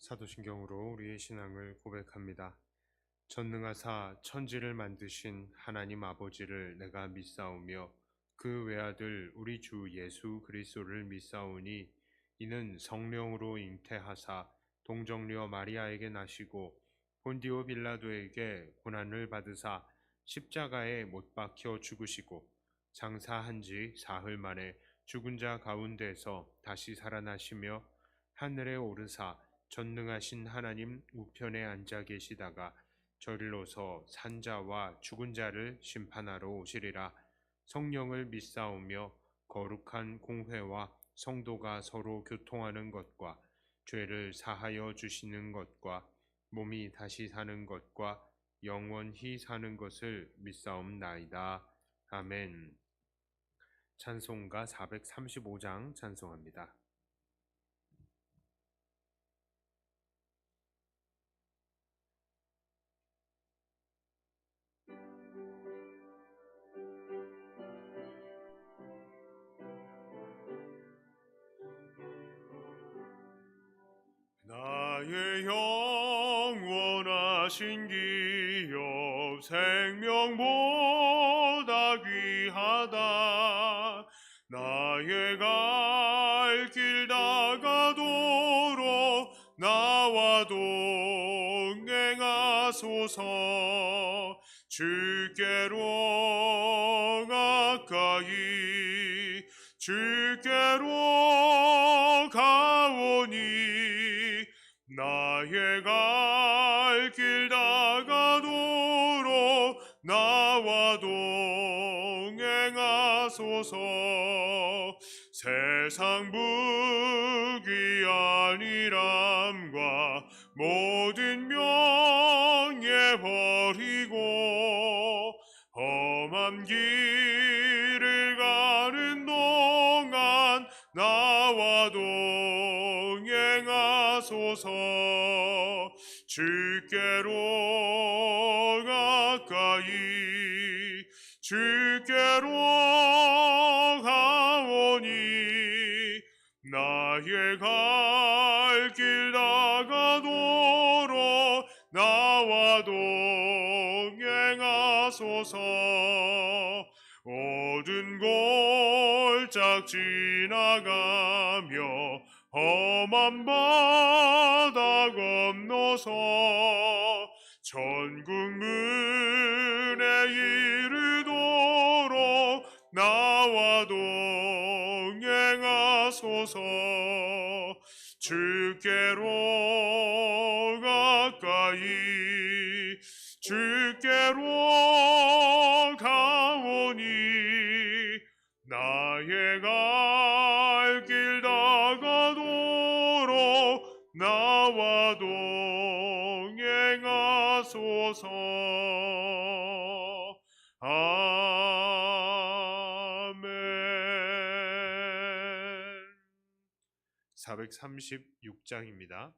사도신경으로 우리의 신앙을 고백합니다. 전능하사 천지를 만드신 하나님 아버지를 내가 믿사오며 그 외아들 우리 주 예수 그리스도를 믿사오니 이는 성령으로 잉태하사 동정녀 마리아에게 나시고 본디오 빌라도에게 고난을 받으사 십자가에 못 박혀 죽으시고 장사한 지 사흘 만에 죽은 자 가운데서 다시 살아나시며 하늘에 오르사 전능하신 하나님 우편에 앉아 계시다가 저리로서 산자와 죽은 자를 심판하러 오시리라. 성령을 믿사오며 거룩한 공회와 성도가 서로 교통하는 것과 죄를 사하여 주시는 것과 몸이 다시 사는 것과 영원히 사는 것을 믿사옵나이다. 아멘. 찬송가 435장 찬송합니다. 나의 영원하신 기업 생명보다 귀하다. 나의 갈 길 다가도록 나와 동행하소서. 주께로 가까이 주께로 가오니 나의 갈 길 다가도록 나와 동행하소서. 세상 부귀한 일함과 모든 명예 버리고 험한 길을 가는 동안 나와 동행하소서. 주께로 가까이 주께로 가오니 나의 갈 길 다가도록 나와 동행하소서. 어두운 골짝 지나가며 험한 바다 건너서 천국 문에 이르도록 나와 동행하소서. 주께로 가까이 주께로 가오니 나의 갈 길 다가도록 나와 동행하소서. 아멘. 436장입니다.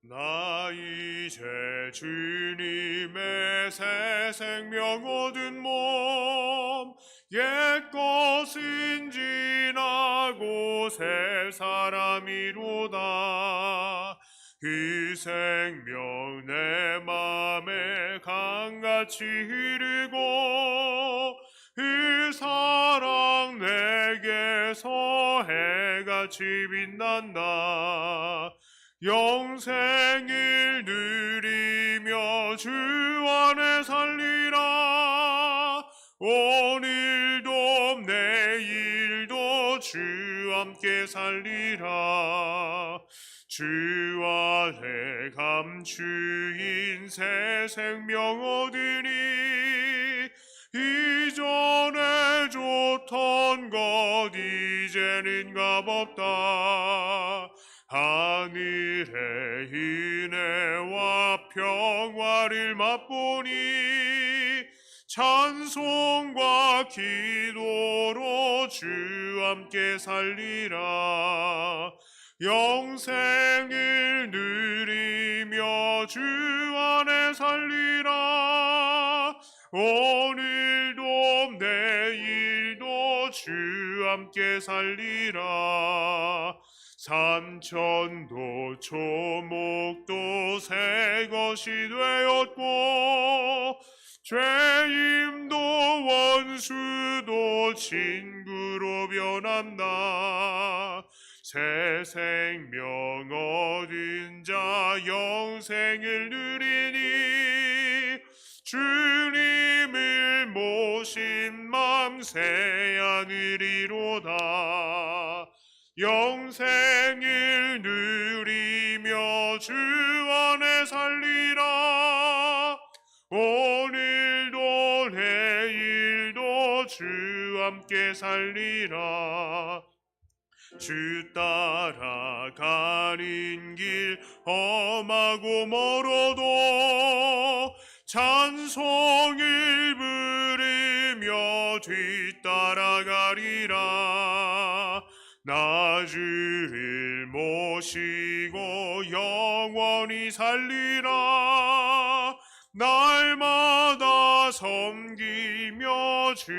나 이제 주님의 새 생명 얻은 몸 옛것은 지나고 새 사람이로다. 그 생명 내 맘에 강같이 흐르고 그 사랑 내게서 해같이 빛난다. 영생을 누리며 주 안에 살리라. 오늘도 내일도 주 함께 살리라. 주 안에 감추인 새 생명 얻으니 이전에 좋던 것 이제는 값없다. 하늘의 은혜와 평화를 맛보니 찬송과 기도로 주 함께 살리라. 영생을 누리며 주 안에 살리라. 오늘도 내일도 주 함께 살리라. 삼천도 초목도 새 것이 되었고 죄임도 원수도 친구로 변한다. 새 생명 얻은 자 영생을 누리니 주님을 모신 맘 새 하늘이로다. 영생을 누리며 주 안에 살리라. 오늘도 내일도 주 함께 살리라. 주 따라가는 길 험하고 멀어도 찬송을 부르며 뒤따라가리라. 나 주를 모시고 영원히 살리라. 날마다 섬기며 주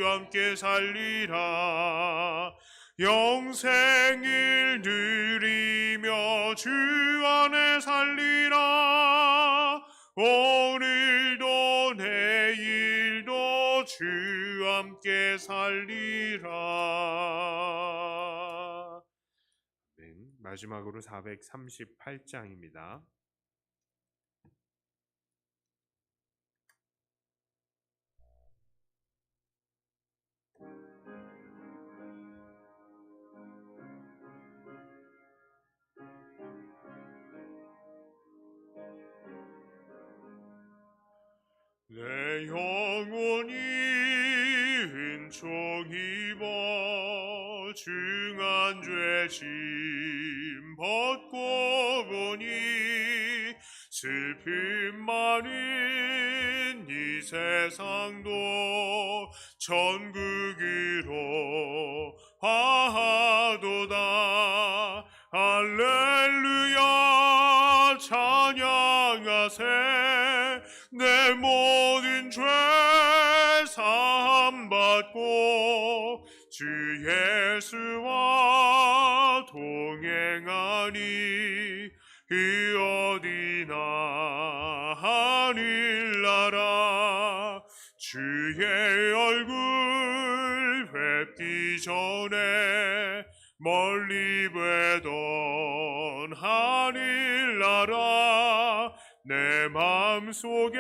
함께 살리라. 영생을 누리며 주 안에 살리라. 오늘도 내일도 주 함께 살리라. 네, 마지막으로 438장입니다. 내 영혼이 은총 입어 중한 죄짐 벗고 보니 슬픔 많은 이 세상도 천국으로 화하도다. 할렐루야 찬양하세. 내 모든 죄 사함 받고 주 예수와 동행하니 그 어디나 하늘나라. 주의 얼굴 뵙기 전에 멀리 뵈던 하늘나라. 내 맘속에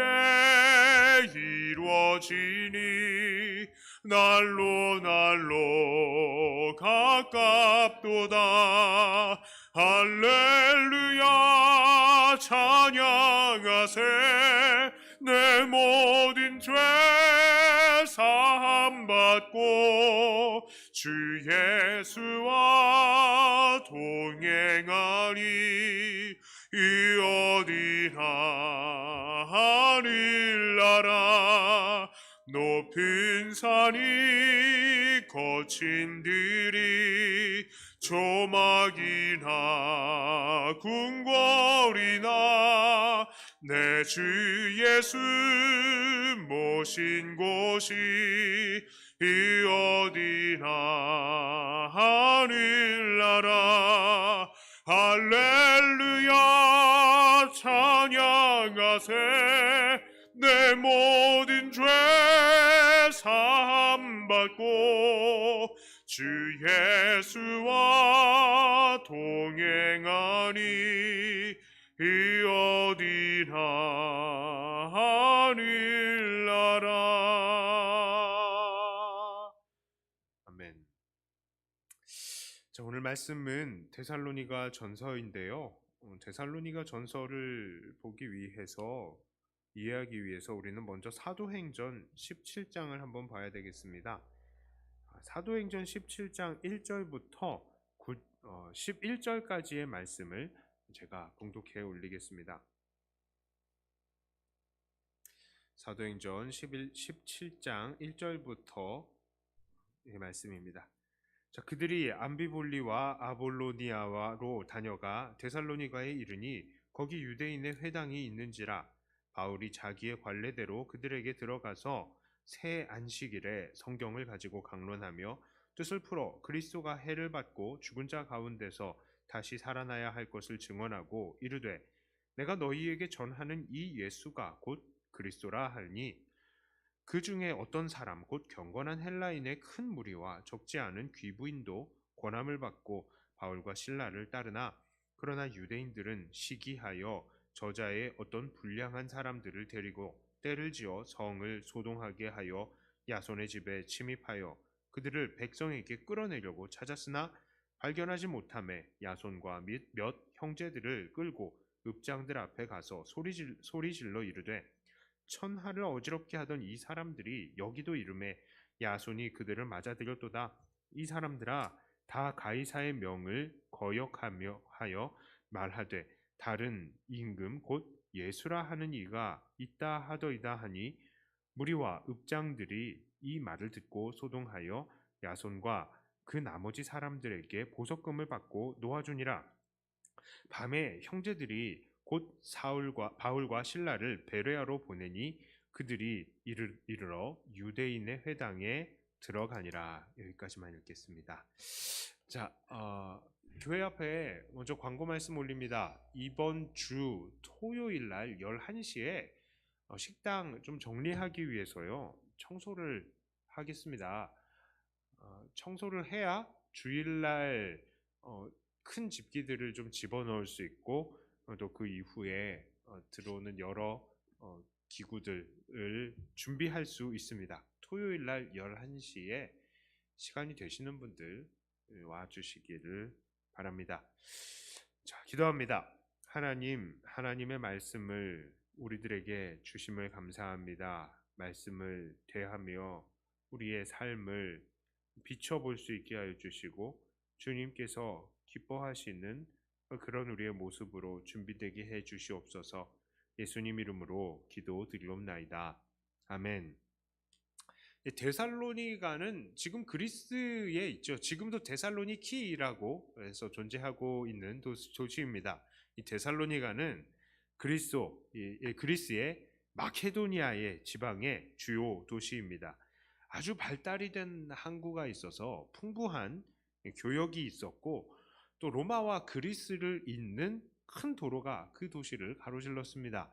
이루어지니 날로 날로 가깝도다. 할렐루야 찬양하세. 내 모든 죄 사함 받고 주 예수와 동행하니 이 어디나 하늘나라. 높은 산이 거친 들이 조막이나 궁궐이나 내 주 예수 모신 곳이 이 어디나 하늘나라. 할렐루야 찬양하세. 내 모든 죄 사함 받고 주 예수와 동행하니 이 어디나 하늘나라. 아멘. 자, 오늘 말씀은 데살로니가 전서인데요. 데살로니가 전서를 보기 위해서 이해하기 위해서 우리는 먼저 사도행전 17장을 한번 봐야 되겠습니다. 사도행전 17장 1절부터 11절까지의 말씀을 제가 봉독해 올리겠습니다. 사도행전 17장 1절부터 이 말씀입니다. 자, 그들이 암비볼리와 아볼로니아로 다녀가 데살로니가에 이르니 거기 유대인의 회당이 있는지라. 바울이 자기의 관례대로 그들에게 들어가서 새 안식일에 성경을 가지고 강론하며 뜻을 풀어 그리스도가 해를 받고 죽은 자 가운데서 다시 살아나야 할 것을 증언하고 이르되 내가 너희에게 전하는 이 예수가 곧 그리스도라 하니 그 중에 어떤 사람 곧 경건한 헬라인의 큰 무리와 적지 않은 귀부인도 권함을 받고 바울과 신라를 따르나 그러나 유대인들은 시기하여 저자의 어떤 불량한 사람들을 데리고 때를 지어 성을 소동하게 하여 야손의 집에 침입하여 그들을 백성에게 끌어내려고 찾았으나 발견하지 못하매 야손과 몇 형제들을 끌고 읍장들 앞에 가서 소리질러 이르되 천하를 어지럽게 하던 이 사람들이 여기도 이름에 야손이 그들을 맞아들였도다. 이 사람들아 다 가이사의 명을 거역하며 하여 말하되 다른 임금 곧 예수라 하는 이가 있다 하더이다 하니 무리와 읍장들이 이 말을 듣고 소동하여 야손과 그 나머지 사람들에게 보석금을 받고 놓아주니라. 밤에 형제들이 곧 바울과 신라를 베레아로 보내니 그들이 이르러 유대인의 회당에 들어가니라. 여기까지만 읽겠습니다. 자, 교회 앞에 먼저 광고 말씀 올립니다. 이번 주 토요일 날 11시에 식당 좀 정리하기 위해서요. 청소를 하겠습니다. 청소를 해야 주일날 큰 집기들을 좀 집어넣을 수 있고 또 그 이후에 들어오는 여러 기구들을 준비할 수 있습니다. 토요일 날 11시에 시간이 되시는 분들 와주시기를 바랍니다. 자, 기도합니다. 하나님, 하나님의 말씀을 우리들에게 주심을 감사합니다. 말씀을 대하며 우리의 삶을 비춰볼 수 있게 하여 주시고 주님께서 기뻐하시는 그런 우리의 모습으로 준비되게 해 주시옵소서. 예수님 이름으로 기도드리옵나이다. 아멘. 데살로니가는 지금 그리스에 있죠. 지금도 데살로니키라고 해서 존재하고 있는 도시입니다. 이 데살로니가는 그리스의 마케도니아의 지방의 주요 도시입니다. 아주 발달이 된 항구가 있어서 풍부한 교역이 있었고 또 로마와 그리스를 잇는 큰 도로가 그 도시를 가로질렀습니다.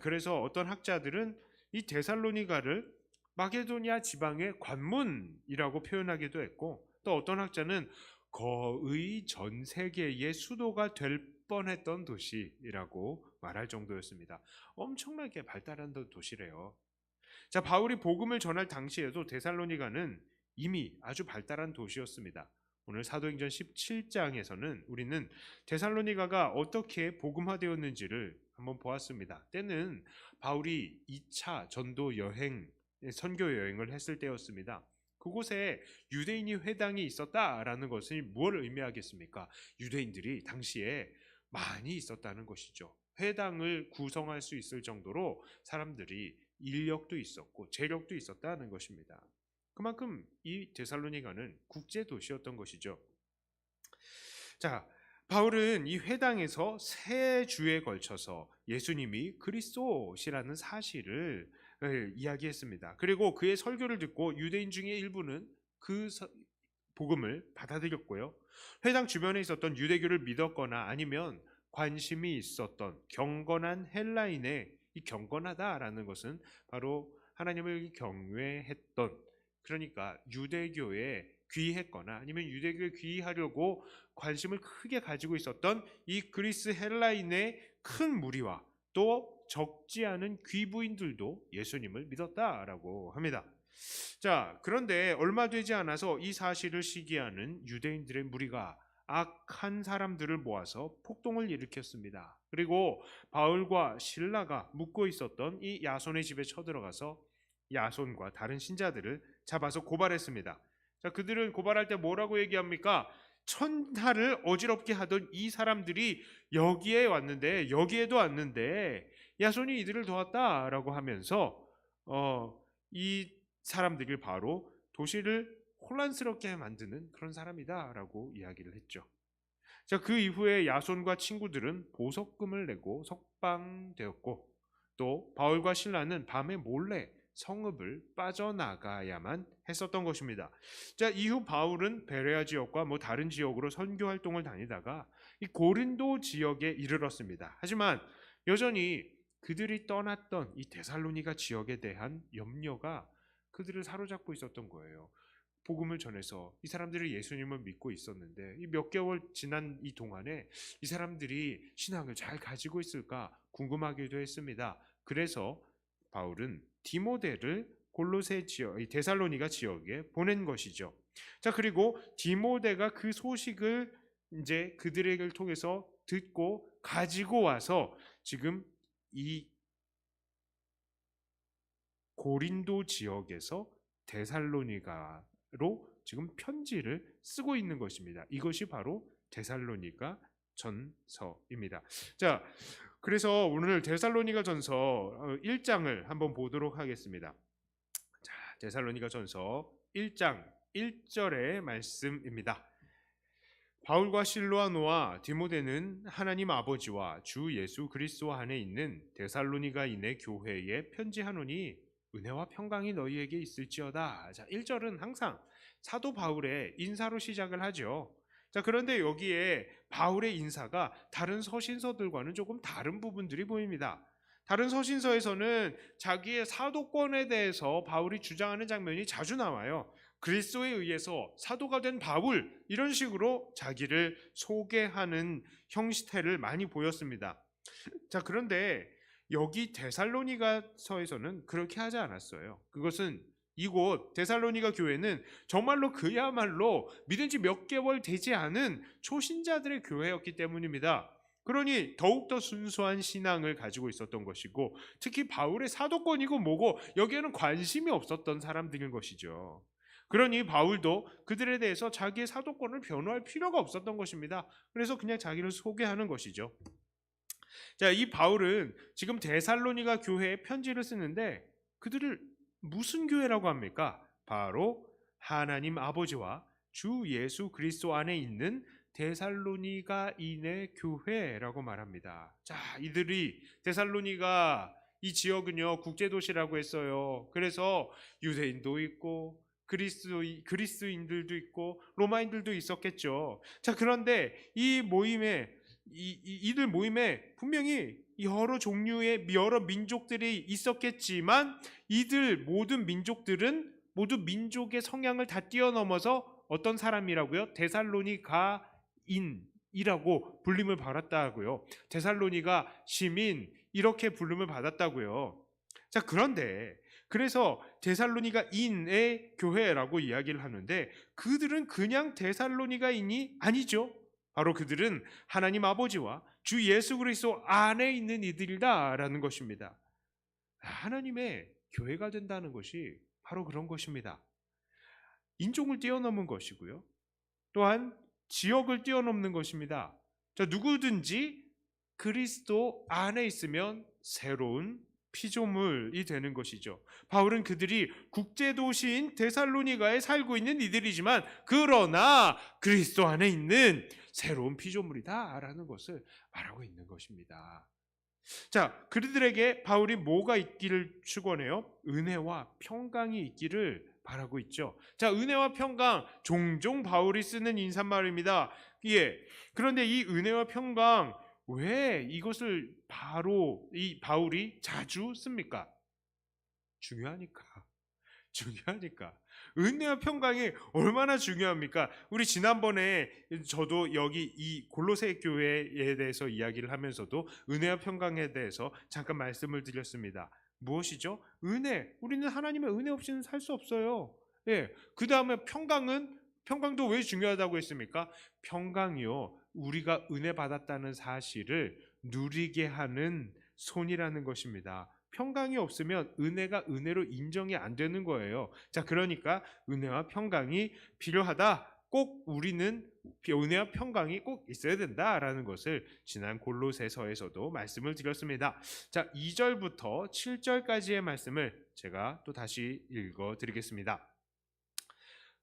그래서 어떤 학자들은 이 데살로니가를 마케도니아 지방의 관문이라고 표현하기도 했고 또 어떤 학자는 거의 전 세계의 수도가 될 뻔했던 도시라고 말할 정도였습니다. 엄청나게 발달한 도시래요. 자, 바울이 복음을 전할 당시에도 데살로니가는 이미 아주 발달한 도시였습니다. 오늘 사도행전 17장에서는 우리는 데살로니가가 어떻게 복음화되었는지를 한번 보았습니다. 때는 바울이 2차 전도 여행, 선교 여행을 했을 때였습니다. 그곳에 유대인이 회당이 있었다라는 것이 무엇을 의미하겠습니까? 유대인들이 당시에 많이 있었다는 것이죠. 회당을 구성할 수 있을 정도로 사람들이 인력도 있었고 재력도 있었다는 것입니다. 그만큼 이 데살로니가는 국제 도시였던 것이죠. 자, 바울은 이 회당에서 세 주에 걸쳐서 예수님이 그리스도시라는 사실을 이야기했습니다. 그리고 그의 설교를 듣고 유대인 중에 일부는 그 복음을 받아들였고요. 회당 주변에 있었던 유대교를 믿었거나 아니면 관심이 있었던 경건한 헬라인의 이 경건하다라는 것은 바로 하나님을 경외했던, 그러니까 유대교에 귀했거나 아니면 유대교에 귀하려고 관심을 크게 가지고 있었던 이 그리스 헬라인의 큰 무리와 또 적지 않은 귀부인들도 예수님을 믿었다라고 합니다. 자, 그런데 얼마 되지 않아서 이 사실을 시기하는 유대인들의 무리가 악한 사람들을 모아서 폭동을 일으켰습니다. 그리고 바울과 신라가 묵고 있었던 이 야손의 집에 쳐들어가서 야손과 다른 신자들을 잡아서 고발했습니다. 자, 그들은 고발할 때 뭐라고 얘기합니까? 천하를 어지럽게 하던 이 사람들이 여기에 왔는데, 여기에도 왔는데 야손이 이들을 도왔다라고 하면서 이 사람들이 바로 도시를 혼란스럽게 만드는 그런 사람이다라고 이야기를 했죠. 자, 그 이후에 야손과 친구들은 보석금을 내고 석방되었고 또 바울과 실라는 밤에 몰래 성읍을 빠져나가야만 했었던 것입니다. 자, 이후 바울은 베레아 지역과 다른 지역으로 선교 활동을 다니다가 이 고린도 지역에 이르렀습니다. 하지만 여전히 그들이 떠났던 이 데살로니가 지역에 대한 염려가 그들을 사로잡고 있었던 거예요. 복음을 전해서 이 사람들이 예수님을 믿고 있었는데 이 몇 개월 지난 이 동안에 이 사람들이 신앙을 잘 가지고 있을까 궁금하기도 했습니다. 그래서 바울은 디모데를 골로새 지역, 이 데살로니가 지역에 보낸 것이죠. 자, 그리고 디모데가 그 소식을 이제 그들에게 통해서 듣고 가지고 와서 지금 이 고린도 지역에서 데살로니가로 지금 편지를 쓰고 있는 것입니다. 이것이 바로 데살로니가 전서입니다. 자, 그래서 오늘 데살로니가 전서 1장을 한번 보도록 하겠습니다. 자, 데살로니가 전서 1장 1절의 말씀입니다. 바울과 실로아노와 디모데는 하나님 아버지와 주 예수 그리스도 안에 있는 데살로니가인의 교회에 편지하노니 은혜와 평강이 너희에게 있을지어다. 자, 1절은 항상 사도 바울의 인사로 시작을 하죠. 자, 그런데 여기에 바울의 인사가 다른 서신서들과는 조금 다른 부분들이 보입니다. 다른 서신서에서는 자기의 사도권에 대해서 바울이 주장하는 장면이 자주 나와요. 그리스도에 의해서 사도가 된 바울, 이런 식으로 자기를 소개하는 형태를 많이 보였습니다. 자, 그런데 여기 데살로니가서에서는 그렇게 하지 않았어요. 그것은 이곳 데살로니가 교회는 정말로 그야말로 믿은 지 몇 개월 되지 않은 초신자들의 교회였기 때문입니다. 그러니 더욱더 순수한 신앙을 가지고 있었던 것이고, 특히 바울의 사도권이고 뭐고 여기에는 관심이 없었던 사람들인 것이죠. 그러니 바울도 그들에 대해서 자기의 사도권을 변호할 필요가 없었던 것입니다. 그래서 그냥 자기를 소개하는 것이죠. 자, 이 바울은 지금 데살로니가 교회에 편지를 쓰는데 그들을 무슨 교회라고 합니까? 바로 하나님 아버지와 주 예수 그리스도 안에 있는 데살로니가인의 교회라고 말합니다. 자, 이들이 데살로니가 이 지역은요 국제도시라고 했어요. 그래서 유대인도 있고 그리스인들도 있고 로마인들도 있었겠죠. 자, 그런데 이 모임에 이들 모임에 분명히 여러 종류의 여러 민족들이 있었겠지만 이들 모든 민족들은 모두 민족의 성향을 다 뛰어넘어서 어떤 사람이라고요? 데살로니가인이라고 불림을 받았다고요. 데살로니가 시민, 이렇게 불림을 받았다고요. 자, 그런데 그래서 데살로니가인의 교회라고 이야기를 하는데 그들은 그냥 데살로니가인이 아니죠. 바로 그들은 하나님 아버지와 주 예수 그리스도 안에 있는 이들이다라는 것입니다. 하나님의 교회가 된다는 것이 바로 그런 것입니다. 인종을 뛰어넘은 것이고요. 또한 지역을 뛰어넘는 것입니다. 자, 누구든지 그리스도 안에 있으면 새로운 피조물이 되는 것이죠. 바울은 그들이 국제도시인 데살로니가에 살고 있는 이들이지만 그러나 그리스도 안에 있는 새로운 피조물이다라는 것을 말하고 있는 것입니다. 자, 그들에게 바울이 뭐가 있기를 축원해요? 은혜와 평강이 있기를 바라고 있죠. 자, 은혜와 평강, 종종 바울이 쓰는 인사말입니다. 예. 그런데 이 은혜와 평강, 왜 이것을 바로 이 바울이 자주 씁니까? 중요하니까. 은혜와 평강이 얼마나 중요합니까? 우리 지난번에 저도 여기 이 골로새 교회에 대해서 이야기를 하면서도 은혜와 평강에 대해서 잠깐 말씀을 드렸습니다. 무엇이죠? 은혜. 우리는 하나님의 은혜 없이는 살 수 없어요. 예. 그 다음에 평강도 왜 중요하다고 했습니까? 평강이요, 우리가 은혜 받았다는 사실을 누리게 하는 손이라는 것입니다. 평강이 없으면 은혜가 은혜로 인정이 안 되는 거예요. 자, 그러니까 은혜와 평강이 필요하다. 꼭 우리는 은혜와 평강이 꼭 있어야 된다라는 것을 지난 골로새서에서도 말씀을 드렸습니다. 자, 2절부터 7절까지의 말씀을 제가 또 다시 읽어 드리겠습니다.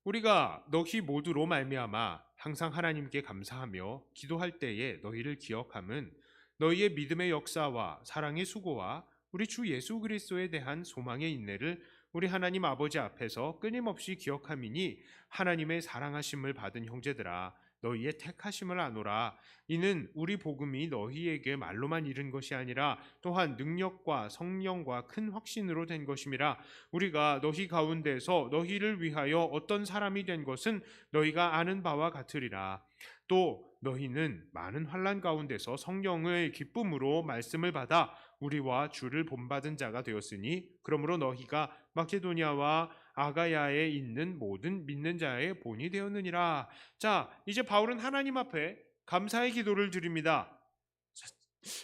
우리가 너희 모두로 말미암아 항상 하나님께 감사하며 기도할 때에 너희를 기억함은 너희의 믿음의 역사와 사랑의 수고와 우리 주 예수 그리스도에 대한 소망의 인내를 우리 하나님 아버지 앞에서 끊임없이 기억함이니 하나님의 사랑하심을 받은 형제들아 너희의 택하심을 아노라. 이는 우리 복음이 너희에게 말로만 이른 것이 아니라 또한 능력과 성령과 큰 확신으로 된 것임이라. 우리가 너희 가운데서 너희를 위하여 어떤 사람이 된 것은 너희가 아는 바와 같으리라. 또 너희는 많은 환난 가운데서 성령의 기쁨으로 말씀을 받아 우리와 주를 본받은 자가 되었으니 그러므로 너희가 마케도니아와 아가야에 있는 모든 믿는 자의 본이 되었느니라. 자, 이제 바울은 하나님 앞에 감사의 기도를 드립니다.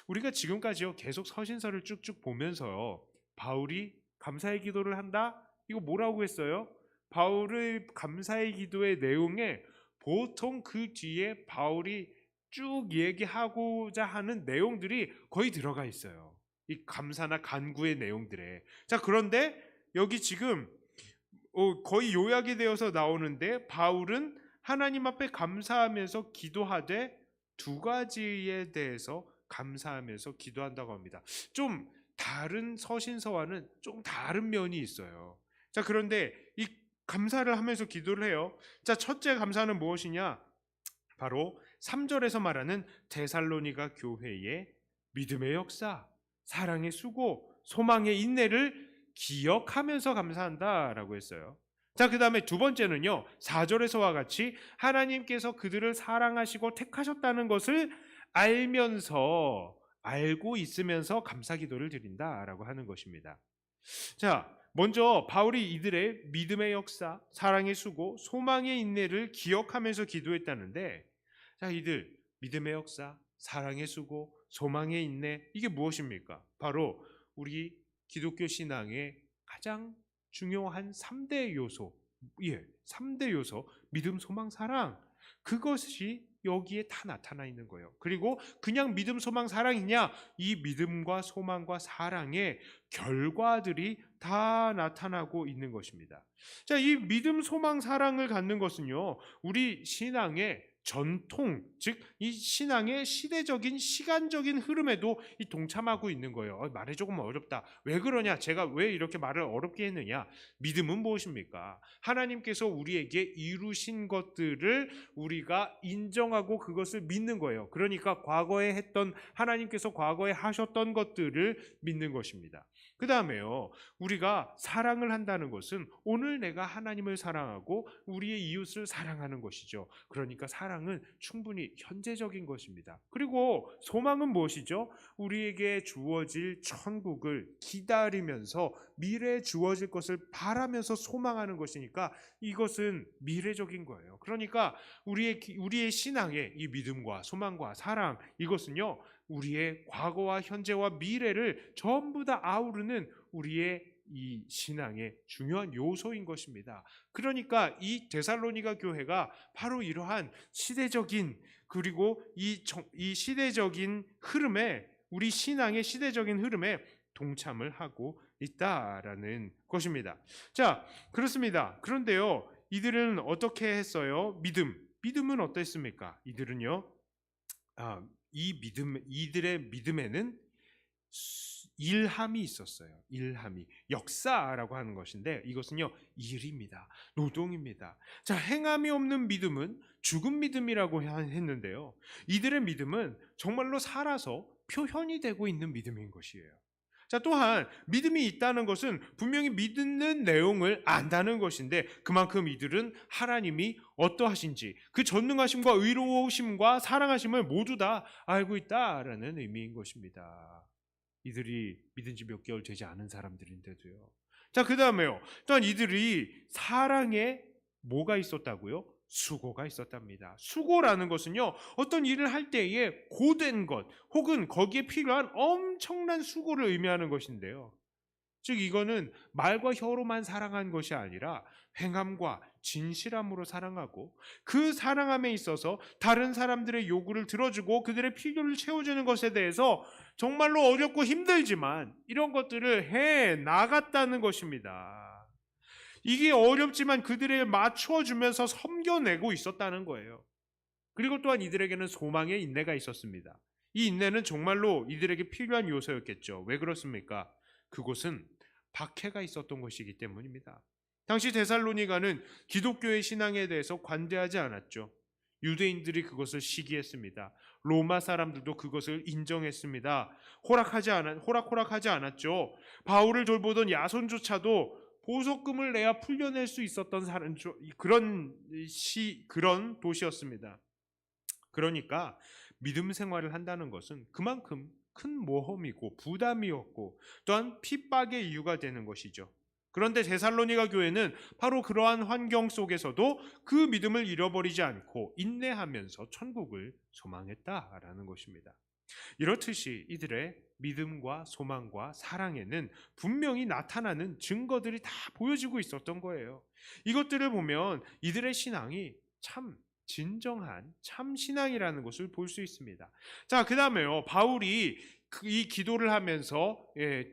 우리가 지금까지요 계속 서신서를 쭉쭉 보면서요 바울이 감사의 기도를 한다? 이거 뭐라고 했어요? 바울의 감사의 기도의 내용에 보통 그 뒤에 바울이 쭉 얘기하고자 하는 내용들이 거의 들어가 있어요. 이 감사나 간구의 내용들에. 자, 그런데 여기 지금 거의 요약이 되어서 나오는데 바울은 하나님 앞에 감사하면서 기도하되 두 가지에 대해서 감사하면서 기도한다고 합니다. 좀 다른 서신서와는 좀 다른 면이 있어요. 자, 그런데 이 감사를 하면서 기도를 해요. 자, 첫째 감사는 무엇이냐? 바로 3절에서 말하는 데살로니가 교회의 믿음의 역사, 사랑의 수고, 소망의 인내를 기억하면서 감사한다라고 했어요. 자, 그 다음에 두 번째는요 4절에서와 같이 하나님께서 그들을 사랑하시고 택하셨다는 것을 알고 있으면서 감사기도를 드린다라고 하는 것입니다. 자, 먼저 바울이 이들의 믿음의 역사, 사랑의 수고, 소망의 인내를 기억하면서 기도했다는데, 자, 이들 믿음의 역사, 사랑의 수고, 소망의 인내, 이게 무엇입니까? 바로 우리 기독교 신앙의 가장 중요한 3대 요소, 3대 요소, 믿음, 소망, 사랑, 그것이 여기에 다 나타나 있는 거예요. 그리고 그냥 믿음, 소망, 사랑이냐? 이 믿음과 소망과 사랑의 결과들이 다 나타나고 있는 것입니다. 자, 이 믿음, 소망, 사랑을 갖는 것은요 우리 신앙의 전통, 즉 이 신앙의 시대적인 시간적인 흐름에도 이 동참하고 있는 거예요. 말이 조금 어렵다. 왜 그러냐? 제가 왜 이렇게 말을 어렵게 했느냐? 믿음은 무엇입니까? 하나님께서 우리에게 이루신 것들을 우리가 인정하고 그것을 믿는 거예요. 그러니까 과거에 했던, 하나님께서 과거에 하셨던 것들을 믿는 것입니다. 그 다음에요 우리가 사랑을 한다는 것은 오늘 내가 하나님을 사랑하고 우리의 이웃을 사랑하는 것이죠. 그러니까 사랑은 충분히 현재적인 것입니다. 그리고 소망은 무엇이죠? 우리에게 주어질 천국을 기다리면서 미래에 주어질 것을 바라면서 소망하는 것이니까 이것은 미래적인 거예요. 그러니까 우리의 신앙의 이 믿음과 소망과 사랑, 이것은요 우리의 과거와 현재와 미래를 전부 다 아우르는 우리의 이 신앙의 중요한 요소인 것입니다. 그러니까 이 데살로니가 교회가 바로 이러한 시대적인, 그리고 이 시대적인 흐름에, 우리 신앙의 시대적인 흐름에 동참을 하고 있다라는 것입니다. 자, 그렇습니다. 그런데요 이들은 어떻게 했어요? 믿음은 어땠습니까? 이들은요 이들의 믿음에는 일함이 있었어요. 일함이, 역사라고 하는 것인데 이것은요 일입니다. 노동입니다. 자, 행함이 없는 믿음은 죽은 믿음이라고 했는데요 이들의 믿음은 정말로 살아서 표현이 되고 있는 믿음인 것이에요. 자, 또한 믿음이 있다는 것은 분명히 믿는 내용을 안다는 것인데 그만큼 이들은 하나님이 어떠하신지, 그 전능하심과 의로우심과 사랑하심을 모두 다 알고 있다라는 의미인 것입니다. 이들이 믿은 지 몇 개월 되지 않은 사람들인데도요. 자, 그 다음에요 또한 이들이 사랑에 뭐가 있었다고요? 수고가 있었답니다. 수고라는 것은요 어떤 일을 할 때에 고된 것 혹은 거기에 필요한 엄청난 수고를 의미하는 것인데요, 즉 이거는 말과 혀로만 사랑한 것이 아니라 행함과 진실함으로 사랑하고 그 사랑함에 있어서 다른 사람들의 요구를 들어주고 그들의 필요를 채워주는 것에 대해서 정말로 어렵고 힘들지만 이런 것들을 해 나갔다는 것입니다. 이게 어렵지만 그들에게 맞춰주면서 섬겨내고 있었다는 거예요. 그리고 또한 이들에게는 소망의 인내가 있었습니다. 이 인내는 정말로 이들에게 필요한 요소였겠죠. 왜 그렇습니까? 그곳은 박해가 있었던 것이기 때문입니다. 당시 데살로니가는 기독교의 신앙에 대해서 관대하지 않았죠. 유대인들이 그것을 시기했습니다. 로마 사람들도 그것을 인정했습니다. 호락호락하지 않았죠. 바울을 돌보던 야손조차도 보석금을 내야 풀려낼 수 있었던 그런 도시였습니다. 그러니까 믿음 생활을 한다는 것은 그만큼 큰 모험이고 부담이었고 또한 핍박의 이유가 되는 것이죠. 그런데 데살로니가 교회는 바로 그러한 환경 속에서도 그 믿음을 잃어버리지 않고 인내하면서 천국을 소망했다라는 것입니다. 이렇듯이 이들의 믿음과 소망과 사랑에는 분명히 나타나는 증거들이 다 보여지고 있었던 거예요. 이것들을 보면 이들의 신앙이 참 진정한 참 신앙이라는 것을 볼 수 있습니다. 자, 그다음에요. 바울이 이 기도를 하면서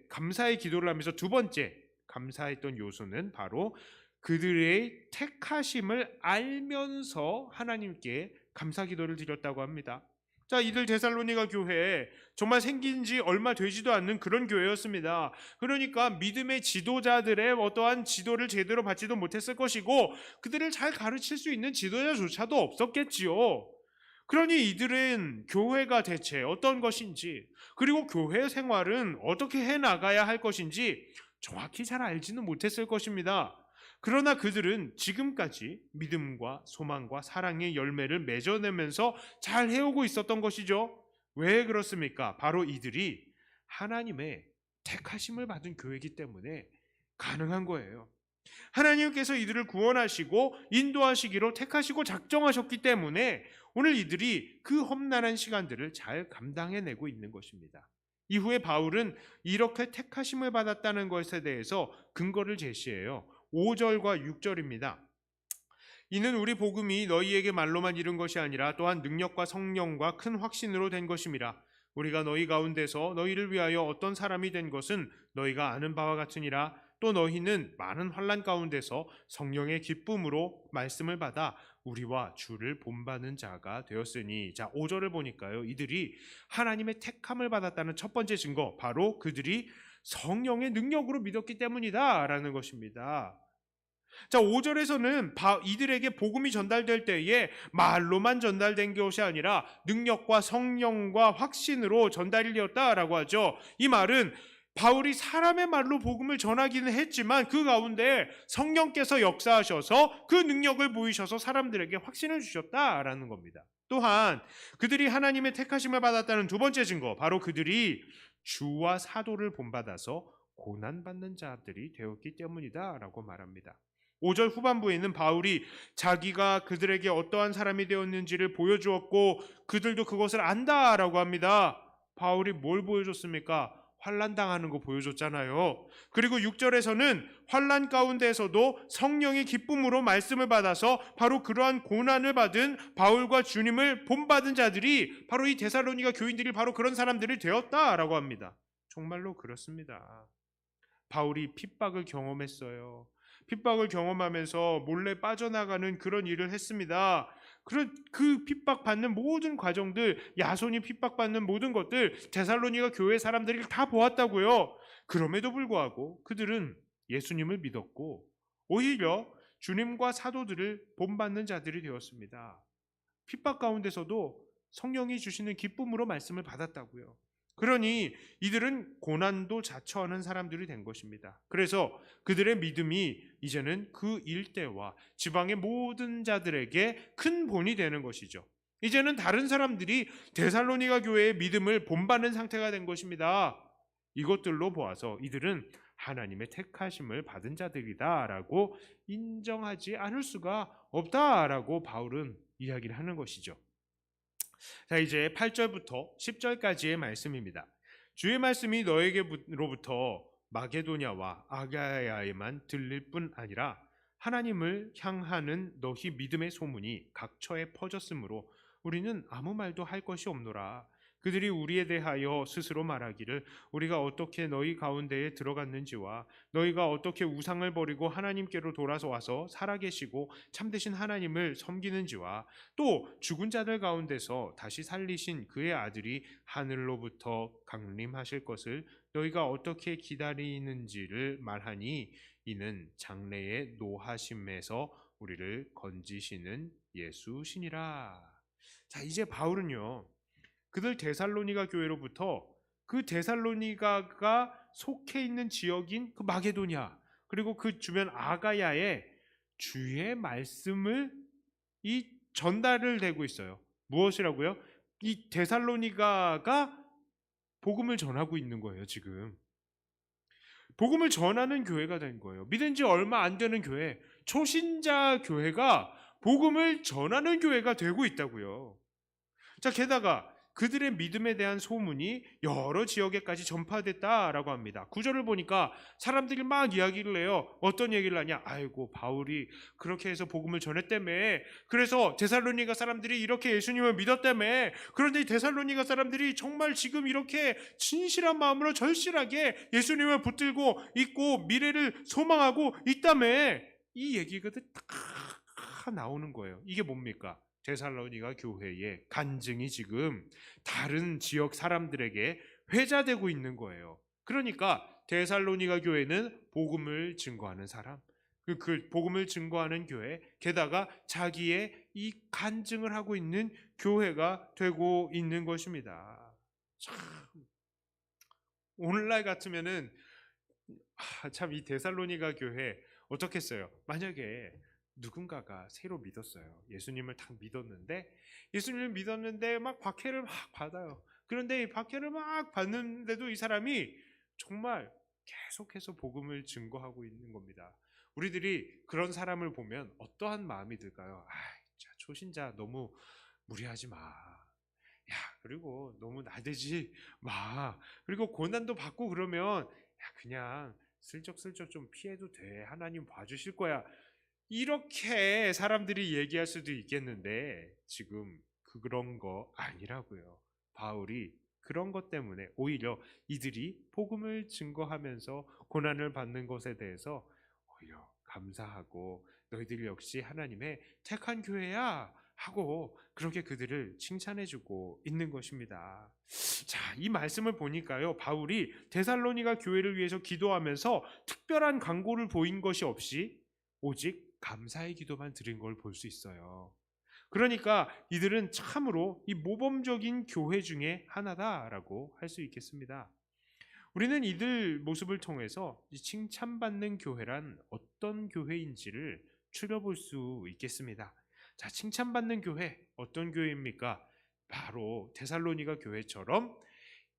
감사의 기도를 하면서 두 번째 감사했던 요소는 바로 그들의 택하심을 알면서 하나님께 감사 기도를 드렸다고 합니다. 자, 이들 데살로니가 교회에 정말 생긴 지 얼마 되지도 않는 그런 교회였습니다. 그러니까 믿음의 지도자들의 어떠한 지도를 제대로 받지도 못했을 것이고 그들을 잘 가르칠 수 있는 지도자조차도 없었겠지요. 그러니 이들은 교회가 대체 어떤 것인지, 그리고 교회 생활은 어떻게 해나가야 할 것인지 정확히 잘 알지는 못했을 것입니다. 그러나 그들은 지금까지 믿음과 소망과 사랑의 열매를 맺어내면서 잘 해오고 있었던 것이죠. 왜 그렇습니까? 바로 이들이 하나님의 택하심을 받은 교회이기 때문에 가능한 거예요. 하나님께서 이들을 구원하시고 인도하시기로 택하시고 작정하셨기 때문에 오늘 이들이 그 험난한 시간들을 잘 감당해내고 있는 것입니다. 이후에 바울은 이렇게 택하심을 받았다는 것에 대해서 근거를 제시해요. 5절과 6절입니다. 이는 우리 복음이 너희에게 말로만 이른 것이 아니라 또한 능력과 성령과 큰 확신으로 된 것임이라. 우리가 너희 가운데서 너희를 위하여 어떤 사람이 된 것은 너희가 아는 바와 같으니라. 또 너희는 많은 환난 가운데서 성령의 기쁨으로 말씀을 받아 우리와 주를 본받는 자가 되었으니. 자, 5절을 보니까요, 이들이 하나님의 택함을 받았다는 첫 번째 증거, 바로 그들이 성령의 능력으로 믿었기 때문이다 라는 것입니다. 자, 5절에서는 이들에게 복음이 전달될 때에 말로만 전달된 것이 아니라 능력과 성령과 확신으로 전달이 되었다라고 하죠. 이 말은 바울이 사람의 말로 복음을 전하기는 했지만 그 가운데 성령께서 역사하셔서 그 능력을 보이셔서 사람들에게 확신을 주셨다라는 겁니다. 또한 그들이 하나님의 택하심을 받았다는 두 번째 증거, 바로 그들이 주와 사도를 본받아서 고난받는 자들이 되었기 때문이다 라고 말합니다. 5절 후반부에는 바울이 자기가 그들에게 어떠한 사람이 되었는지를 보여주었고 그들도 그것을 안다라고 합니다. 바울이 뭘 보여줬습니까? 환난당하는 거 보여줬잖아요. 그리고 6절에서는 환난 가운데에서도 성령의 기쁨으로 말씀을 받아서 바로 그러한 고난을 받은 바울과 주님을 본받은 자들이 바로 이 데살로니가 교인들이 바로 그런 사람들이 되었다라고 합니다. 정말로 그렇습니다. 바울이 핍박을 경험했어요. 핍박을 경험하면서 몰래 빠져나가는 그런 일을 했습니다. 그 핍박받는 모든 과정들, 야손이 핍박받는 모든 것들 데살로니가 교회 사람들이 다 보았다고요. 그럼에도 불구하고 그들은 예수님을 믿었고 오히려 주님과 사도들을 본받는 자들이 되었습니다. 핍박 가운데서도 성령이 주시는 기쁨으로 말씀을 받았다고요. 그러니 이들은 고난도 자처하는 사람들이 된 것입니다. 그래서 그들의 믿음이 이제는 그 일대와 지방의 모든 자들에게 큰 본이 되는 것이죠. 이제는 다른 사람들이 데살로니가 교회의 믿음을 본받는 상태가 된 것입니다. 이것들로 보아서 이들은 하나님의 택하심을 받은 자들이다라고 인정하지 않을 수가 없다라고 바울은 이야기를 하는 것이죠. 자, 이제 8절부터 10절까지의 말씀입니다. 주의 말씀이 너에게로부터 마게도냐와 아가야에만 들릴 뿐 아니라 하나님을 향하는 너희 믿음의 소문이 각처에 퍼졌으므로 우리는 아무 말도 할 것이 없노라. 그들이 우리에 대하여 스스로 말하기를 우리가 어떻게 너희 가운데에 들어갔는지와 너희가 어떻게 우상을 버리고 하나님께로 돌아서 와서 살아계시고 참되신 하나님을 섬기는지와 또 죽은 자들 가운데서 다시 살리신 그의 아들이 하늘로부터 강림하실 것을 너희가 어떻게 기다리는지를 말하니 이는 장래의 노하심에서 우리를 건지시는 예수시니라. 자, 이제 바울은요, 그들 데살로니가 교회로부터 그 데살로니가가 속해 있는 지역인 그 마게도냐 그리고 그 주변 아가야에 주의 말씀을 이 전달을 되고 있어요. 무엇이라고요? 이 데살로니가가 복음을 전하고 있는 거예요. 지금 복음을 전하는 교회가 된 거예요. 믿은 지 얼마 안 되는 교회, 초신자 교회가 복음을 전하는 교회가 되고 있다고요. 자, 게다가 그들의 믿음에 대한 소문이 여러 지역에까지 전파됐다라고 합니다. 9절을 보니까 사람들이 막 이야기를 해요. 어떤 얘기를 하냐? 아이고, 바울이 그렇게 해서 복음을 전했다며. 그래서 데살로니가 사람들이 이렇게 예수님을 믿었다며. 그런데 이 데살로니가 사람들이 정말 지금 이렇게 진실한 마음으로 절실하게 예수님을 붙들고 있고 미래를 소망하고 있다며. 이 얘기가 다 나오는 거예요. 이게 뭡니까? 데살로니가 교회의 간증이 지금 다른 지역 사람들에게 회자되고 있는 거예요. 그러니까 데살로니가 교회는 복음을 증거하는 사람, 그 복음을 증거하는 교회, 게다가 자기의 이 간증을 하고 있는 교회가 되고 있는 것입니다. 참 오늘날 같으면은 참 이 데살로니가 교회 어떻겠어요? 만약에 누군가가 새로 믿었어요. 예수님을 딱 믿었는데 막 박해를 막 받아요. 그런데 이 박해를 막 받는데도 이 사람이 정말 계속해서 복음을 증거하고 있는 겁니다. 우리들이 그런 사람을 보면 어떠한 마음이 들까요? 초신자 너무 무리하지 마. 야, 그리고 너무 나대지 마. 그리고 고난도 받고 그러면 그냥 슬쩍슬쩍 좀 피해도 돼. 하나님 봐주실 거야. 이렇게 사람들이 얘기할 수도 있겠는데 지금 그런 거 아니라고요. 바울이 그런 것 때문에 오히려 이들이 복음을 증거하면서 고난을 받는 것에 대해서 오히려 감사하고 너희들 역시 하나님의 택한 교회야 하고 그렇게 그들을 칭찬해주고 있는 것입니다. 자, 이 말씀을 보니까요, 바울이 데살로니가 교회를 위해서 기도하면서 특별한 강구를 보인 것이 없이 오직 감사의 기도만 드린 걸 볼 수 있어요. 그러니까 이들은 참으로 이 모범적인 교회 중에 하나다라고 할 수 있겠습니다. 우리는 이들 모습을 통해서 칭찬받는 교회란 어떤 교회인지를 추려볼 수 있겠습니다. 자, 칭찬받는 교회 어떤 교회입니까? 바로 데살로니가 교회처럼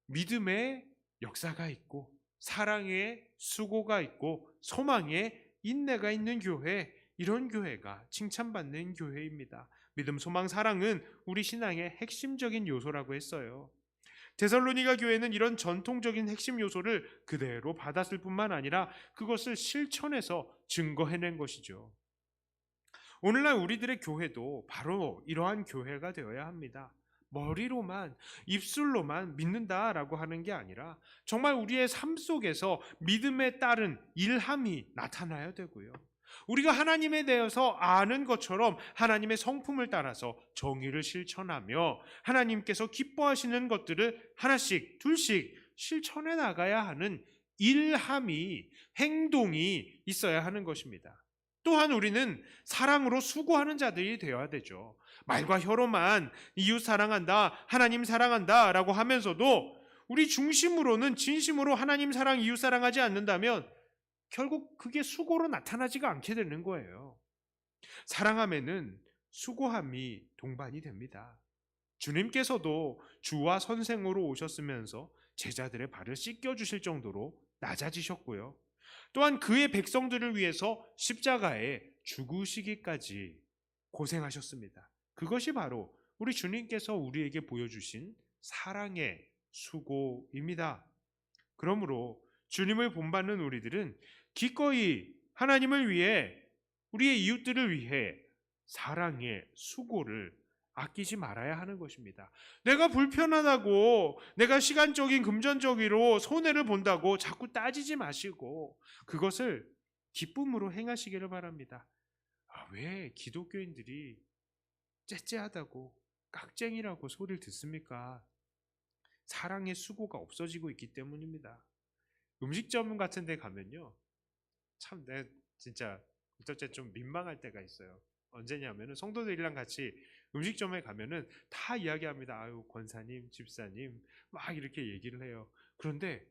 믿음의 역사가 있고 사랑의 수고가 있고 소망의 인내가 있는 교회, 이런 교회가 칭찬받는 교회입니다. 믿음, 소망, 사랑은 우리 신앙의 핵심적인 요소라고 했어요. 데살로니가 교회는 이런 전통적인 핵심 요소를 그대로 받았을 뿐만 아니라 그것을 실천해서 증거해낸 것이죠. 오늘날 우리들의 교회도 바로 이러한 교회가 되어야 합니다. 머리로만, 입술로만 믿는다라고 하는 게 아니라 정말 우리의 삶 속에서 믿음에 따른 일함이 나타나야 되고요. 우리가 하나님에 대해서 아는 것처럼 하나님의 성품을 따라서 정의를 실천하며 하나님께서 기뻐하시는 것들을 하나씩 둘씩 실천해 나가야 하는 일함이, 행동이 있어야 하는 것입니다. 또한 우리는 사랑으로 수고하는 자들이 되어야 되죠. 말과 혀로만 이웃 사랑한다, 하나님 사랑한다 라고 하면서도 우리 중심으로는 진심으로 하나님 사랑, 이웃 사랑하지 않는다면 결국 그게 수고로 나타나지가 않게 되는 거예요. 사랑함에는 수고함이 동반이 됩니다. 주님께서도 주와 선생으로 오셨으면서 제자들의 발을 씻겨주실 정도로 낮아지셨고요. 또한 그의 백성들을 위해서 십자가에 죽으시기까지 고생하셨습니다. 그것이 바로 우리 주님께서 우리에게 보여주신 사랑의 수고입니다. 그러므로 주님을 본받는 우리들은 기꺼이 하나님을 위해, 우리의 이웃들을 위해 사랑의 수고를 아끼지 말아야 하는 것입니다. 내가 불편하다고, 내가 시간적인 금전적으로 손해를 본다고 자꾸 따지지 마시고 그것을 기쁨으로 행하시기를 바랍니다. 왜 기독교인들이 째째하다고 깍쟁이라고 소리를 듣습니까? 사랑의 수고가 없어지고 있기 때문입니다. 음식점 같은 데 가면요, 참 내 진짜 어떨 때 좀 민망할 때가 있어요. 언제냐면은 성도들이랑 같이 음식점에 가면은 다 이야기합니다. 아유, 권사님, 집사님 막 이렇게 얘기를 해요. 그런데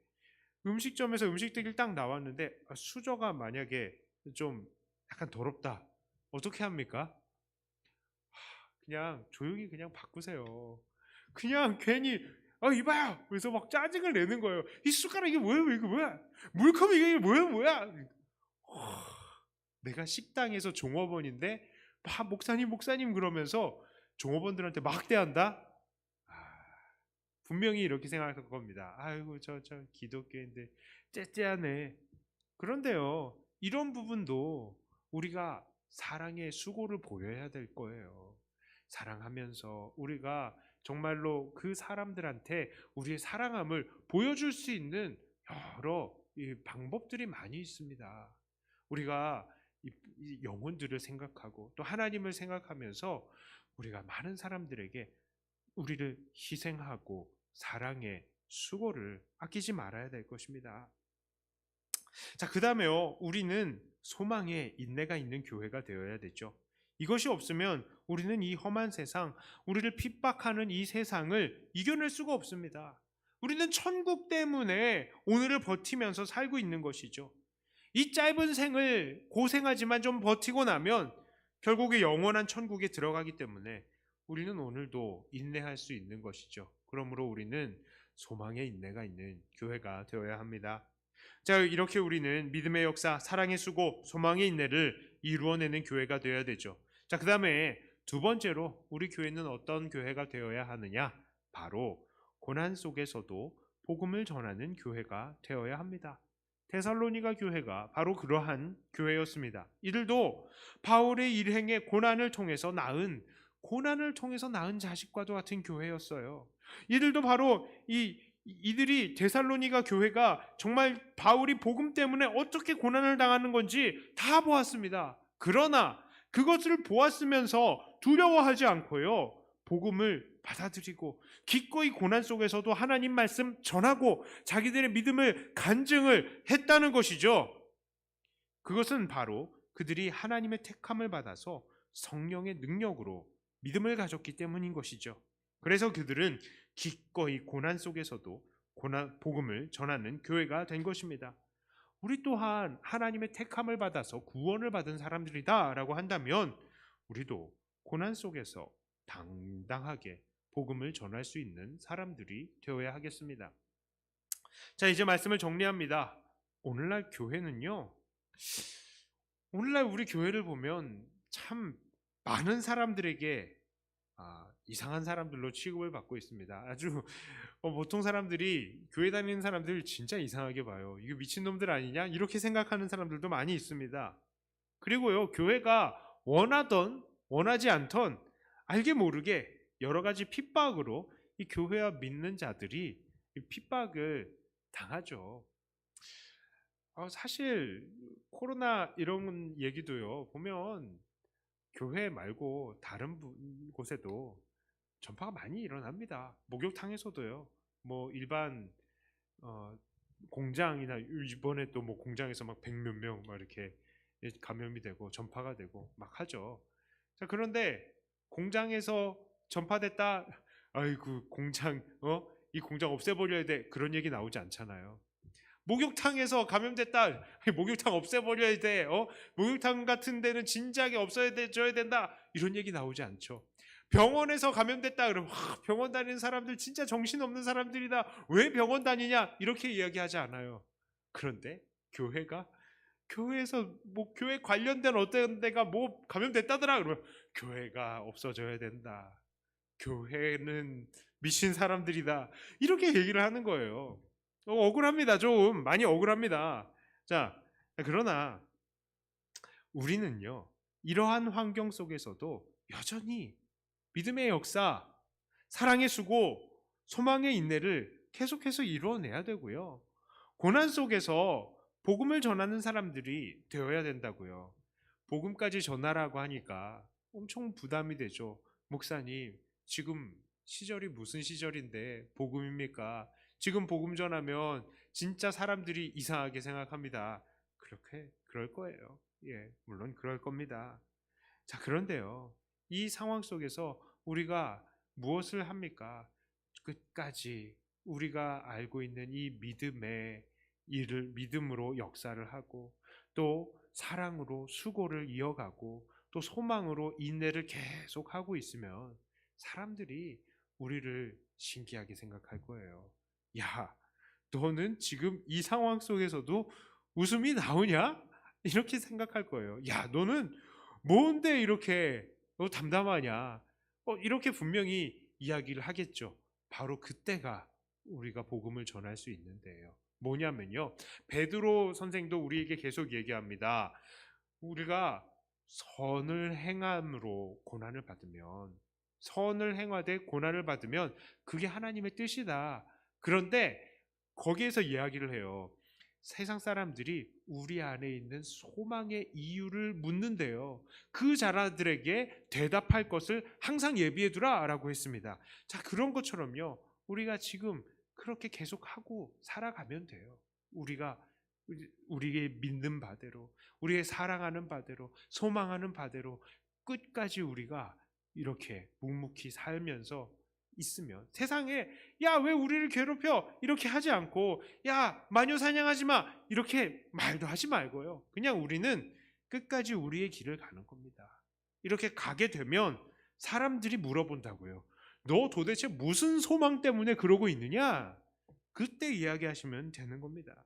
음식점에서 음식들이 딱 나왔는데 수저가 만약에 좀 약간 더럽다. 어떻게 합니까? 그냥 조용히 그냥 바꾸세요. 그냥 괜히 이봐요. 그래서 막 짜증을 내는 거예요. 이 숟가락 이게 뭐야? 이거 뭐야? 물컵 이게 뭐야? 내가 식당에서 종업원인데 막 목사님 그러면서 종업원들한테 막대한다? 분명히 이렇게 생각할 겁니다. 아이고 저 기독교인들 째째하네. 그런데요, 이런 부분도 우리가 사랑의 수고를 보여야 될 거예요. 사랑하면서 우리가 정말로 그 사람들한테 우리의 사랑함을 보여줄 수 있는 여러 방법들이 많이 있습니다. 우리가 이 영혼들을 생각하고 또 하나님을 생각하면서 우리가 많은 사람들에게 우리를 희생하고 사랑의 수고를 아끼지 말아야 될 것입니다. 자, 그 다음에요, 우리는 소망에 인내가 있는 교회가 되어야 되죠. 이것이 없으면 우리는 이 험한 세상, 우리를 핍박하는 이 세상을 이겨낼 수가 없습니다. 우리는 천국 때문에 오늘을 버티면서 살고 있는 것이죠. 이 짧은 생을 고생하지만 좀 버티고 나면 결국에 영원한 천국에 들어가기 때문에 우리는 오늘도 인내할 수 있는 것이죠. 그러므로 우리는 소망의 인내가 있는 교회가 되어야 합니다. 자, 이렇게 우리는 믿음의 역사, 사랑의 수고, 소망의 인내를 이루어내는 교회가 되어야 되죠. 자, 그 다음에 두 번째로 우리 교회는 어떤 교회가 되어야 하느냐? 바로 고난 속에서도 복음을 전하는 교회가 되어야 합니다. 데살로니가 교회가 바로 그러한 교회였습니다. 이들도 바울의 일행의 고난을 통해서 낳은 자식과도 같은 교회였어요. 이들도 바로 이들이 데살로니가 교회가 정말 바울이 복음 때문에 어떻게 고난을 당하는 건지 다 보았습니다. 그러나 그것을 보았으면서 두려워하지 않고요, 복음을 받아들이고 기꺼이 고난 속에서도 하나님 말씀 전하고 자기들의 믿음을 간증을 했다는 것이죠. 그것은 바로 그들이 하나님의 택함을 받아서 성령의 능력으로 믿음을 가졌기 때문인 것이죠. 그래서 그들은 기꺼이 고난 속에서도 복음을 전하는 교회가 된 것입니다. 우리 또한 하나님의 택함을 받아서 구원을 받은 사람들이다 라고 한다면 우리도 고난 속에서 당당하게 복음을 전할 수 있는 사람들이 되어야 하겠습니다. 자, 이제 말씀을 정리합니다. 오늘날 교회는요, 오늘날 우리 교회를 보면 참 많은 사람들에게 이상한 사람들로 취급을 받고 있습니다. 아주 보통 사람들이 교회 다니는 사람들 진짜 이상하게 봐요. 이거 미친놈들 아니냐? 이렇게 생각하는 사람들도 많이 있습니다. 그리고요, 교회가 원하던 원하지 않던 알게 모르게 여러 가지 핍박으로 이 교회와 믿는 자들이 핍박을 당하죠. 사실 코로나 이런 얘기도요, 보면 교회 말고 다른 곳에도 전파가 많이 일어납니다. 목욕탕에서도요. 뭐 일반 공장이나 이번에 또 뭐 공장에서 막 100몇 명 막 이렇게 감염이 되고 전파가 되고 막 하죠. 자, 그런데 공장에서 전파됐다, 아이고 공장 이 공장 없애버려야 돼, 그런 얘기 나오지 않잖아요. 목욕탕에서 감염됐다, 목욕탕 없애버려야 돼, 목욕탕 같은 데는 진작에 없어져야 된다, 이런 얘기 나오지 않죠. 병원에서 감염됐다 그러면 병원 다니는 사람들 진짜 정신없는 사람들이다, 왜 병원 다니냐, 이렇게 이야기하지 않아요. 그런데 교회에서 뭐 교회 관련된 어떤 데가 뭐 감염됐다더라 그러면 교회가 없어져야 된다, 교회는 미친 사람들이다, 이렇게 얘기를 하는 거예요. 억울합니다. 좀 많이 억울합니다. 자, 그러나 우리는요, 이러한 환경 속에서도 여전히 믿음의 역사, 사랑의 수고, 소망의 인내를 계속해서 이루어내야 되고요. 고난 속에서 복음을 전하는 사람들이 되어야 된다고요. 복음까지 전하라고 하니까 엄청 부담이 되죠. 목사님, 지금 시절이 무슨 시절인데 복음입니까? 지금 복음 전하면 진짜 사람들이 이상하게 생각합니다. 그럴 거예요. 예, 물론 그럴 겁니다. 자, 그런데요. 이 상황 속에서 우리가 무엇을 합니까? 끝까지 우리가 알고 있는 이 믿음의 일을 믿음으로 역사를 하고, 또 사랑으로 수고를 이어가고, 또 소망으로 인내를 계속 하고 있으면 사람들이 우리를 신기하게 생각할 거예요. 야, 너는 지금 이 상황 속에서도 웃음이 나오냐? 이렇게 생각할 거예요. 야, 너는 뭔데 이렇게 담담하냐? 이렇게 분명히 이야기를 하겠죠. 바로 그때가 우리가 복음을 전할 수 있는데요. 뭐냐면요. 베드로 선생도 우리에게 계속 얘기합니다. 우리가 선을 행함으로 고난을 받으면, 선을 행하되 고난을 받으면 그게 하나님의 뜻이다. 그런데 거기에서 이야기를 해요. 세상 사람들이 우리 안에 있는 소망의 이유를 묻는데요. 그 자라들에게 대답할 것을 항상 예비해두라 라고 했습니다. 자, 그런 것처럼요. 우리가 지금 그렇게 계속하고 살아가면 돼요. 우리의 믿는 바대로, 우리의 사랑하는 바대로, 소망하는 바대로 끝까지 우리가 이렇게 묵묵히 살면서 있으면, 세상에 야, 왜 우리를 괴롭혀? 이렇게 하지 않고, 야, 마녀 사냥하지 마, 이렇게 말도 하지 말고요. 그냥 우리는 끝까지 우리의 길을 가는 겁니다. 이렇게 가게 되면 사람들이 물어본다고요. 너 도대체 무슨 소망 때문에 그러고 있느냐? 그때 이야기하시면 되는 겁니다.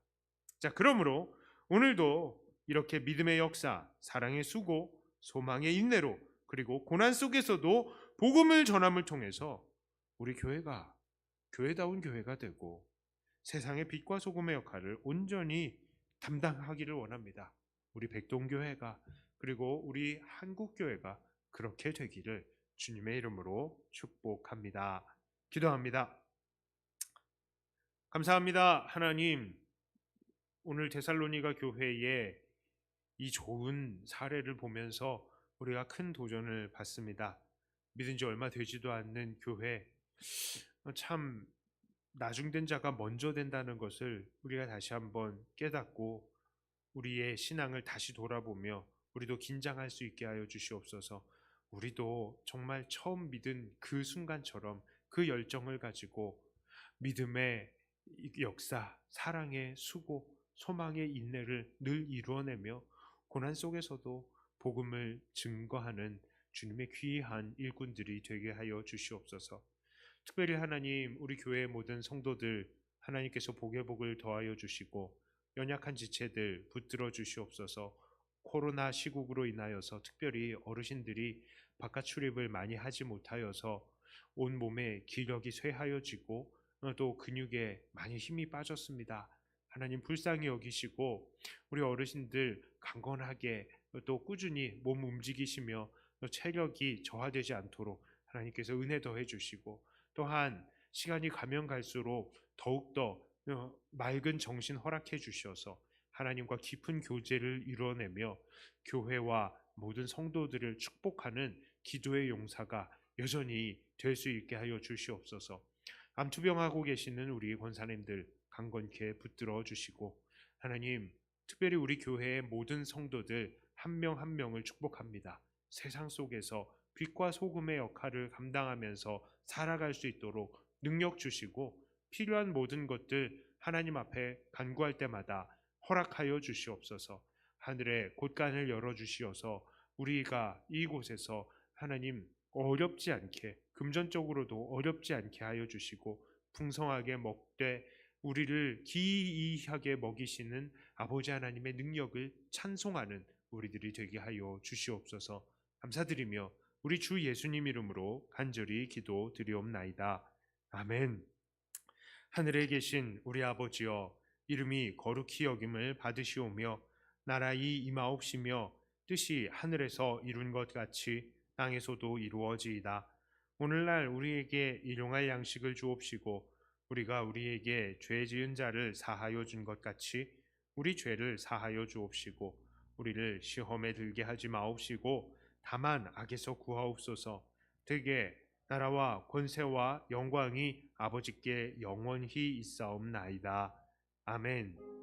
자, 그러므로 오늘도 이렇게 믿음의 역사, 사랑의 수고, 소망의 인내로, 그리고 고난 속에서도 복음을 전함을 통해서 우리 교회가 교회다운 교회가 되고 세상의 빛과 소금의 역할을 온전히 담당하기를 원합니다. 우리 백동교회가, 그리고 우리 한국교회가 그렇게 되기를 주님의 이름으로 축복합니다. 기도합니다. 감사합니다. 하나님, 오늘 데살로니가 교회의 이 좋은 사례를 보면서 우리가 큰 도전을 받습니다. 믿은 지 얼마 되지도 않는 교회, 참 나중된 자가 먼저 된다는 것을 우리가 다시 한번 깨닫고 우리의 신앙을 다시 돌아보며 우리도 긴장할 수 있게 하여 주시옵소서. 우리도 정말 처음 믿은 그 순간처럼 그 열정을 가지고 믿음의 역사, 사랑의 수고, 소망의 인내를 늘 이루어내며 고난 속에서도 복음을 증거하는 주님의 귀한 일꾼들이 되게 하여 주시옵소서. 특별히 하나님, 우리 교회의 모든 성도들 하나님께서 복의 복을 더하여 주시고 연약한 지체들 붙들어 주시옵소서. 코로나 시국으로 인하여서 특별히 어르신들이 바깥 출입을 많이 하지 못하여서 온 몸에 기력이 쇠하여지고 또 근육에 많이 힘이 빠졌습니다. 하나님 불쌍히 여기시고 우리 어르신들 강건하게 또 꾸준히 몸 움직이시며 체력이 저하되지 않도록 하나님께서 은혜 더해 주시고, 또한 시간이 가면 갈수록 더욱더 맑은 정신 허락해 주셔서 하나님과 깊은 교제를 이루어내며 교회와 모든 성도들을 축복하는 기도의 용사가 여전히 될 수 있게 하여 주시옵소서. 암투병하고 계시는 우리 권사님들 강건케 붙들어 주시고, 하나님 특별히 우리 교회의 모든 성도들 한 명 한 명을 축복합니다. 세상 속에서 빛과 소금의 역할을 감당하면서 살아갈 수 있도록 능력 주시고, 필요한 모든 것들 하나님 앞에 간구할 때마다 허락하여 주시옵소서. 하늘의 곳간을 열어주시어서 우리가 이곳에서 하나님 어렵지 않게, 금전적으로도 어렵지 않게 하여 주시고, 풍성하게 먹되 우리를 기이하게 먹이시는 아버지 하나님의 능력을 찬송하는 우리들이 되게 하여 주시옵소서. 감사드리며 우리 주 예수님 이름으로 간절히 기도드리옵나이다. 아멘. 하늘에 계신 우리 아버지여, 이름이 거룩히 여김을 받으시오며 나라의 임하옵시며 뜻이 하늘에서 이룬 것 같이 땅에서도 이루어지이다. 오늘날 우리에게 일용할 양식을 주옵시고 우리가 우리에게 죄 지은 자를 사하여 준 것 같이 우리 죄를 사하여 주옵시고 우리를 시험에 들게 하지 마옵시고 다만 악에서 구하옵소서. 되게 나라와 권세와 영광이 아버지께 영원히 있사옵나이다. 아멘.